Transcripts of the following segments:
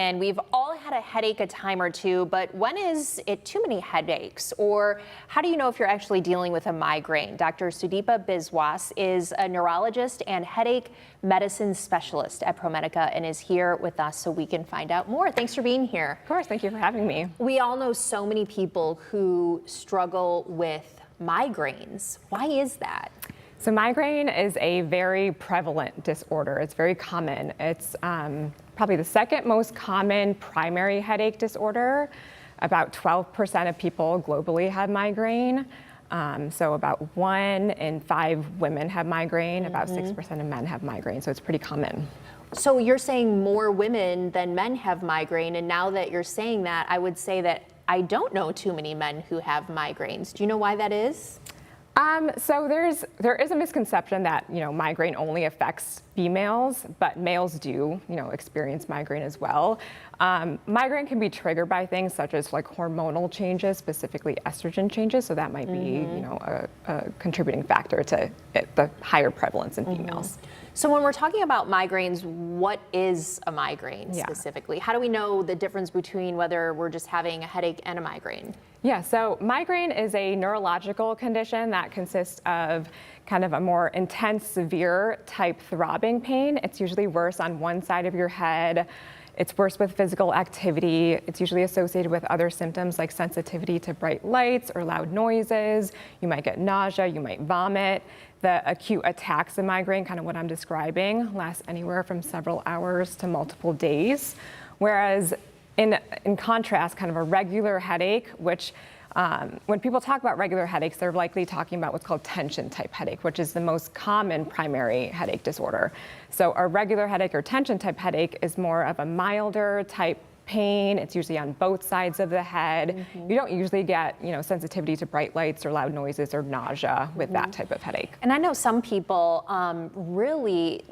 And we've all had a headache a time or two, but when is it too many headaches? Or how do you know if you're actually dealing with a migraine? Dr. Sudipa Biswas is a neurologist and headache medicine specialist at ProMedica and is here with us so we can find out more. Thanks for being here. Of course, thank you for having me. We all know so many people who struggle with migraines. Why is that? So migraine is a very prevalent disorder. It's very common. It's probably the second most common primary headache disorder. About 12% of people globally have migraine. So about 1 in 5 women have migraine, about 6% of men have migraine, so it's pretty common. So you're saying more women than men have migraine, and now that you're saying that, I would say that I don't know too many men who have migraines. Do you know why that is? So there is a misconception that, migraine only affects females, but males do, experience migraine as well. Migraine can be triggered by things such as like hormonal changes, specifically estrogen changes. So that might be, a contributing factor to the higher prevalence in females. So when we're talking about migraines, what is a migraine specifically? How do we know the difference between whether we're just having a headache and a migraine? Yeah, so migraine is a neurological condition that consists of kind of a more intense, severe type throbbing pain. It's usually worse on one side of your head. It's worse with physical activity. It's usually associated with other symptoms like sensitivity to bright lights or loud noises. You might get nausea, you might vomit. The acute attacks of migraine, kind of what I'm describing, last anywhere from several hours to multiple days. Whereas in contrast, kind of a regular headache, which when people talk about regular headaches, they're likely talking about what's called tension type headache, which is the most common primary headache disorder. So a regular headache or tension type headache is more of a milder type pain. It's usually on both sides of the head. You don't usually get, sensitivity to bright lights or loud noises or nausea with that type of headache. And I know some people really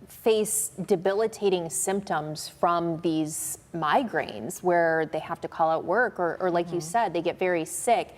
face debilitating symptoms from these migraines where they have to call out work or like you said, they get very sick.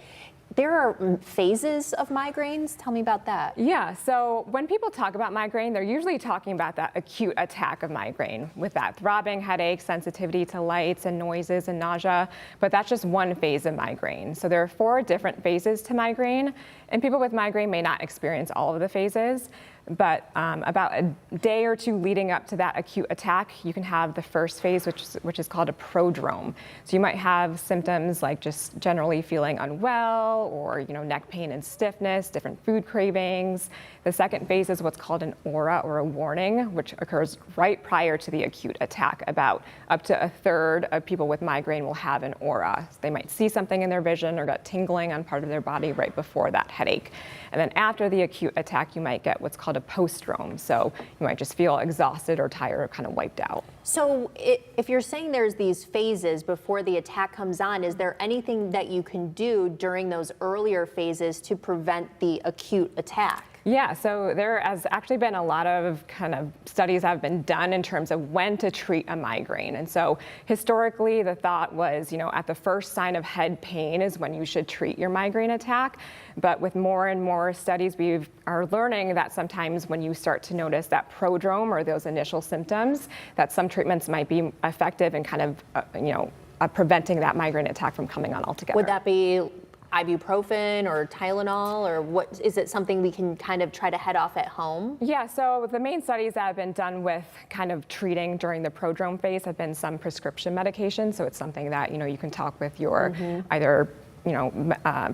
There are phases of migraines. Tell me about that. Yeah, so when people talk about migraine, they're usually talking about that acute attack of migraine with that throbbing headache, sensitivity to lights and noises and nausea, but that's just one phase of migraine. So there are 4 different phases to migraine, and people with migraine may not experience all of the phases. But about a day or 2 leading up to that acute attack, you can have the first phase, which is called a prodrome. So you might have symptoms like just generally feeling unwell or neck pain and stiffness, different food cravings. The second phase is what's called an aura or a warning, which occurs right prior to the acute attack. About up to a third of people with migraine will have an aura. So they might see something in their vision or get tingling on part of their body right before that headache. And then after the acute attack, you might get what's called a postdrome. So you might just feel exhausted or tired or kind of wiped out. So if you're saying there's these phases before the attack comes on, is there anything that you can do during those earlier phases to prevent the acute attack? Yeah, so there has actually been a lot of kind of studies that have been done in terms of when to treat a migraine. And so historically, the thought was, at the first sign of head pain is when you should treat your migraine attack. But with more and more studies, we are learning that sometimes when you start to notice that prodrome or those initial symptoms, that some treatments might be effective in kind of, preventing that migraine attack from coming on altogether. Would that be ibuprofen or Tylenol, or what is it something we can kind of try to head off at home? Yeah, so the main studies that have been done with kind of treating during the prodrome phase have been some prescription medication. So it's something that, you can talk with your either,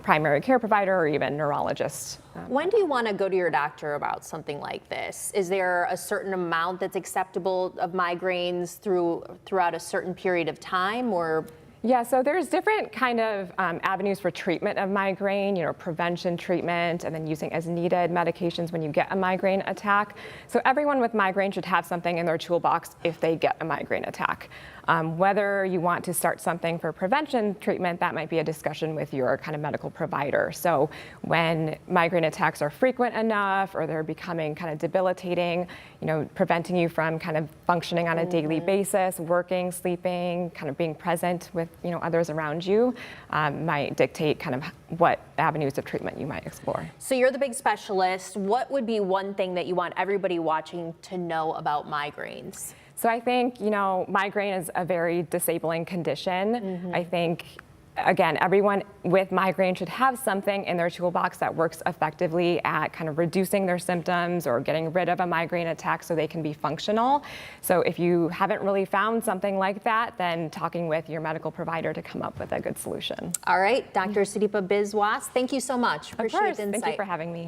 primary care provider or even neurologist. When do you want to go to your doctor about something like this? Is there a certain amount that's acceptable of migraines throughout a certain period of time, or? Yeah, so there's different kind of avenues for treatment of migraine, prevention treatment, and then using as needed medications when you get a migraine attack. So everyone with migraine should have something in their toolbox if they get a migraine attack. Whether you want to start something for prevention treatment, that might be a discussion with your kind of medical provider. So when migraine attacks are frequent enough or they're becoming kind of debilitating, preventing you from kind of functioning on a daily basis, working, sleeping, kind of being present with others around you, might dictate kind of what avenues of treatment you might explore. So you're the big specialist. What would be one thing that you want everybody watching to know about migraines? So I think, migraine is a very disabling condition. I think, again, everyone with migraine should have something in their toolbox that works effectively at kind of reducing their symptoms or getting rid of a migraine attack so they can be functional. So if you haven't really found something like that, then talking with your medical provider to come up with a good solution. All right, Dr. Sudipa Biswas, thank you so much. Appreciate the insight. Thank you for having me.